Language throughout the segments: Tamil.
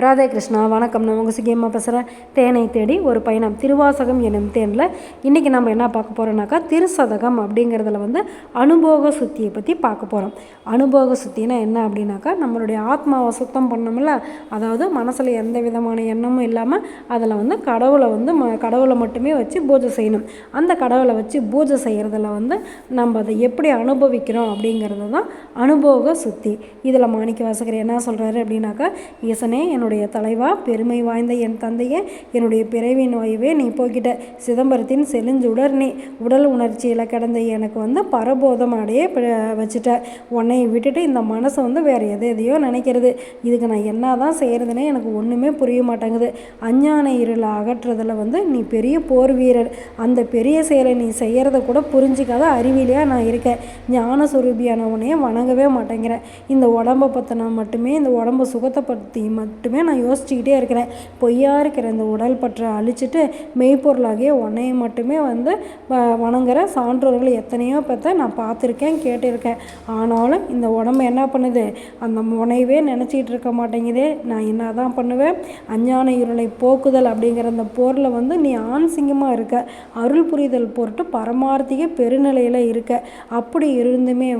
ராதே கிருஷ்ணா, வணக்கம். நான் உங்கள் சிக்கியம்மா பேசுகிறேன். தேனை தேடி ஒரு பயணம், திருவாசகம் என்னும் தேனில் இன்றைக்கி நம்ம என்ன பார்க்க போகிறோம்னாக்கா, திருசதகம் அப்படிங்கிறதுல அனுபோக சுத்தியை பற்றி பார்க்க போகிறோம். அனுபோக சுத்தினா என்ன அப்படின்னாக்கா, நம்மளுடைய ஆத்மாவை சுத்தம் பண்ணோம்ல, அதாவது மனசில் எந்த விதமான எண்ணமும் இல்லாமல் அதில் கடவுளை மட்டுமே வச்சு பூஜை செய்யணும். அந்த கடவுளை வச்சு பூஜை செய்கிறதுல நம்ம அதை எப்படி அனுபவிக்கிறோம் அப்படிங்கிறது தான் அனுபோக சுத்தி. இதில் மாணிக்கவாசகர் என்ன சொல்கிறாரு அப்படின்னாக்கா, ஈசனே, என்னுடைய தலைவா, பெருமை வாய்ந்த என் தந்தையே, என்னுடைய பிறவி நோயவே நீ போக்கிட்ட, சிதம்பரத்தின் செழுஞ்சுடர் நீ, உடல் உணர்ச்சியில் கிடந்த எனக்கு பரபோதம் அடைய வச்சுட்ட. உன்னை விட்டுட்டு இந்த மனசு வேறு எதையோ நினைக்கிறது. இதுக்கு நான் என்ன தான் செய்கிறதுனே எனக்கு ஒன்றுமே புரிய மாட்டேங்குது. அஞ்ஞான இருளை அகற்றுறதுல நீ பெரிய போர் வீரர். அந்த பெரிய செயலை நீ செய்கிறத கூட புரிஞ்சிக்காத அறிவிலியாக நான் இருக்கேன். ஞான சுரூபியானவனையே வணங்கவே மாட்டேங்கிறேன். இந்த உடம்பை பற்றினா மட்டுமே, இந்த உடம்பு சுகத்தை பற்றி மட்டுமே நான் யோசிச்சுக்கிட்டே இருக்கிறேன். பொய்யா இருக்கிற இந்த உடல் பற்றை அழிச்சிட்டு மெய்ப்பொருளாகிய உன்னையை மட்டுமே வணங்குற சான்றோர்கள் எத்தனையோ பேர்த்த நான் பார்த்துருக்கேன், கேட்டிருக்கேன். ஆனாலும் இந்த உடம்பு என்ன பண்ணுது, அந்த முனைவே நினச்சிக்கிட்டு இருக்க மாட்டேங்குதே. நான் என்ன தான் பண்ணுவேன்? அஞ்ஞான இருளை போக்குதல் அப்படிங்கிற அந்த போரில் நீ ஆண் சிங்கமாக இருக்க, அருள் புரிதல் பொருட்டு பரமார்த்திக பெருநிலையில் இருக்க. அப்படி இருந்துமே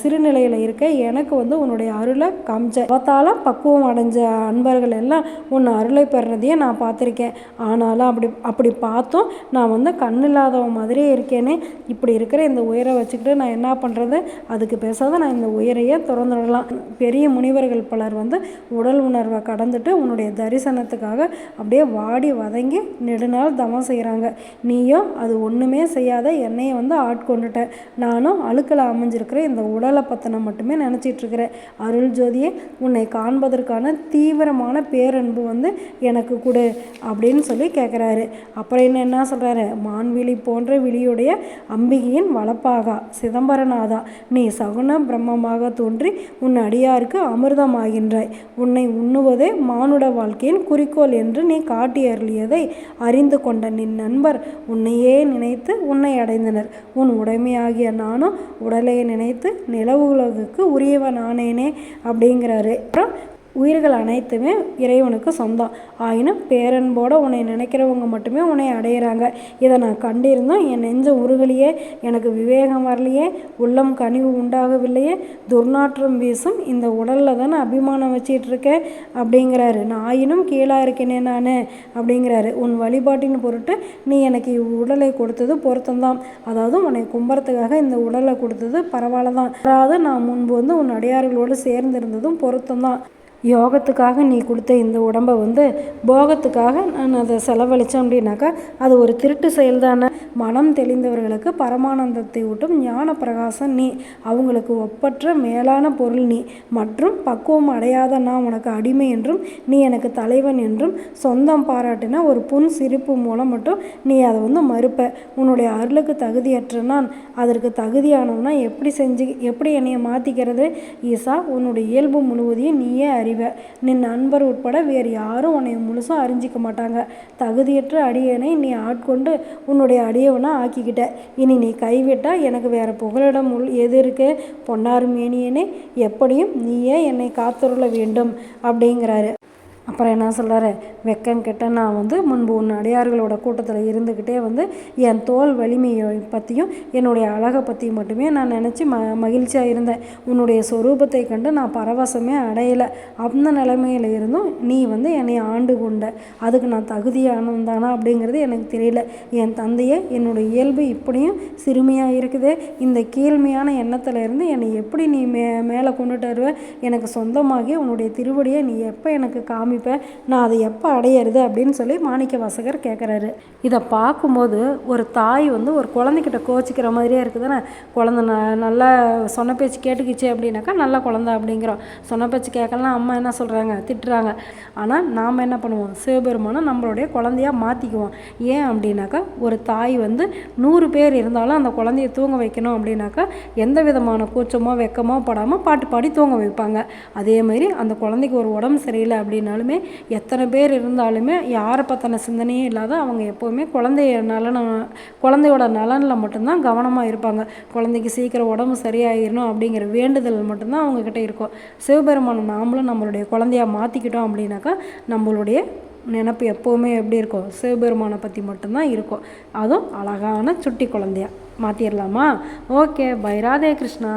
சிறுநிலையில் இருக்க எனக்கு உன்னுடைய அருளை காமிச்ச அவத்தால் பக்குவம் அடைஞ்ச அன்பர்கள் எல்லாம் உன் அருளை பெறுறதையே நான் பார்த்துருக்கேன். ஆனாலும் அப்படி பார்த்தும் நான் கண்ணில்லாதவன் மாதிரியே இருக்கேனே. இப்படி இருக்கிற இந்த உயிரை வச்சுக்கிட்டு நான் என்ன பண்ணுறது? அதுக்கு பேசாத நான் இந்த உயிரையே திறந்துடலாம். பெரிய முனிவர்கள் பலர் உடல் உணர்வை கடந்துட்டு உன்னுடைய தரிசனத்துக்காக அப்படியே வாடி வதங்கி நெடுநாள் தவம் செய்கிறாங்க. நீயோ அது ஒன்றுமே செய்யாத என்னையை ஆட்கொண்டுட்ட. நானும் அழுக்கில் அமைஞ்சிருக்கிற இந்த உடலை பற்றின மட்டுமே நினச்சிட்ருக்கிறேன். அருள் ஜோதியே, உன்னை காண்பதற்கான தீவிரமான பேரன்பு எனக்கு கொடு அப்படின்னு சொல்லி கேட்குறாரு. அப்புறம் என்ன சொல்கிறாரு? மான்விழி போன்ற விழியுடைய அம்பிகையின் வளப்பாகா சிதம்பரநாதா, நீ சகுன பிரம்மமாக தோன்றி உன் அடியாருக்கு அமிர்தமாகின்றாய். உன்னை உண்ணுவதே மானுட வாழ்க்கையின் குறிக்கோள் என்று நீ காட்டி அருளியதை அறிந்து கொண்ட நின் நண்பர் உன்னையே நினைத்து உன்னை அடைந்தனர். உன் உடைமையாகிய நானும் உடலையை நினைத்து நிலவு உலகுக்கு உரியவன் ஆனேனே அப்படிங்கிறாரு. அப்புறம் உயிர்கள் அனைத்துமே இறைவனுக்கு சொந்தம். ஆயினும் பேரன்போடு உன்னை நினைக்கிறவங்க மட்டுமே உன்னை அடையிறாங்க. இதை நான் கண்டிருந்தோம் என் நெஞ்ச உருகலையே, எனக்கு விவேகம் வரலையே, உள்ளம் கனிவு உண்டாகவில்லையே, துர்நாற்றம் வீசும் இந்த உடலில் தானே அபிமானம் வச்சிட்ருக்கேன் அப்படிங்கிறாரு. நான் ஆயினும் கீழாக இருக்கேனே நான் அப்படிங்கிறாரு. உன் வழிபாட்டின் பொருட்டு நீ எனக்கு உடலை கொடுத்தது பொருத்தம்தான். அதாவது உன்னை கும்புறத்துக்காக இந்த உடலை கொடுத்தது பரவாயில்ல தான். அதாவது நான் முன்பு உன் அடியார்களோடு சேர்ந்திருந்ததும் பொருத்தம்தான். யோகத்துக்காக நீ கொடுத்த இந்த உடம்பை போகத்துக்காக நான் அதை செலவழித்தேன் அப்படின்னாக்கா அது ஒரு திருட்டு செயல் தானே. மனம் தெளிந்தவர்களுக்கு பரமானந்தத்தை ஊட்டும் ஞான பிரகாசம் நீ, அவங்களுக்கு ஒப்பற்ற மேலான பொருள் நீ. மற்றும் பக்குவம் அடையாத நான் உனக்கு அடிமை என்றும் நீ எனக்கு தலைவன் என்றும் சொந்தம் பாராட்டின ஒரு புன் சிரிப்பு மூலம் மட்டும் நீ அதை மறுப்ப. உன்னுடைய அருளுக்கு தகுதியற்ற நான் அதற்கு தகுதியானவனா எப்படி என்னைய மாற்றிக்கிறது? ஈசா, உன்னுடைய இயல்பு முழுவதையும் நீயே நின் நண்பர் உட்பட வேறு யாரும் உன்னை முழுசும் அறிஞ்சிக்க மாட்டாங்க. தகுதியற்ற அடியனை நீ ஆட்கொண்டு உன்னுடைய அடியவனா ஆக்கிக்கிட்ட. இனி நீ கைவிட்டா எனக்கு வேறு புகலிடம் எது இருக்கு? பொன்னார் மேனியனே, எப்படியும் நீயே என்னை காத்துருள வேண்டும் அப்படிங்கிறாரு. அப்புறம் என்ன சொல்கிறாரு? வெக்கம் கெட்ட நான் முன்பு உன் அடியார்களோட கூட்டத்தில் இருந்துக்கிட்டே என் தோல் வலிமையை பற்றியும் என்னுடைய அழகை பற்றியும் மட்டுமே நான் நினச்சி மகிழ்ச்சியாக இருந்தேன். உன்னுடைய சொரூபத்தை கண்டு நான் பரவசமே அடையலை. அந்த நிலைமையில் இருந்தும் நீ என்னை ஆண்டு கொண்ட. அதுக்கு நான் தகுதியானவன் தானா அப்படிங்கிறது எனக்கு தெரியல. என் தந்தையே, என்னுடைய இயல்பு இப்படியும் சிறுமியாக இருக்குது. இந்த கீழ்மையான எண்ணத்தில் இருந்து என்னை எப்படி நீ மேலே கொண்டுட்டு வருவ? எனக்கு சொந்தமாகி உன்னுடைய திருவடியை நீ எப்போ எனக்கு காமிப்ப? நான் அதை எப்போ அடையிறது அப்படின்னு சொல்லி மாணிக்க வாசகர் கேட்குறாரு. இதை பார்க்கும்போது ஒரு தாய் ஒரு குழந்தைகிட்ட கோச்சிக்கிற மாதிரியே இருக்குதுன்னு. குழந்தை நல்லா சொன்ன பேச்சு கேட்டுக்கிச்சு அப்படின்னாக்கா நல்ல குழந்தை அப்படிங்கிறோம். சொன்ன பேச்சு கேட்கலாம் அம்மா என்ன சொல்கிறாங்க, திட்டுறாங்க. ஆனால் நாம் என்ன பண்ணுவோம்? சிவபெருமானை நம்மளுடைய குழந்தையாக மாற்றிக்குவோம். ஏன் அப்படின்னாக்கா, ஒரு தாய் 100 பேர் இருந்தாலும் அந்த குழந்தைய தூங்க வைக்கணும் அப்படின்னாக்கா எந்த விதமான கூச்சமோ வெக்கமோ படாமல் பாட்டு பாடி தூங்க வைப்பாங்க. அதே மாதிரி அந்த குழந்தைக்கு ஒரு உடம்பு சரியில்லை அப்படின்னாலும் இருந்தாலுமே, எத்தனை பேர் இருந்தாலுமே, யாரை பற்றின சிந்தனையும் இல்லாத அவங்க எப்போவுமே குழந்தையோட நலனில் மட்டும்தான் கவனமாக இருப்பாங்க. குழந்தைக்கு சீக்கிரம் உடம்பு சரியாயிடணும் அப்படிங்கிற வேண்டுதல் மட்டும்தான் அவங்கக்கிட்ட இருக்கும். சிவபெருமானை நாமளும் நம்மளுடைய குழந்தையா மாற்றிக்கிட்டோம் அப்படின்னாக்கா நம்மளுடைய நினப்பு எப்போவுமே எப்படி இருக்கும், சிவபெருமானை பற்றி மட்டும்தான் இருக்கும். அதுவும் அழகான சுட்டி குழந்தையா மாற்றிடலாமா? Okay, bye. ராதே கிருஷ்ணா.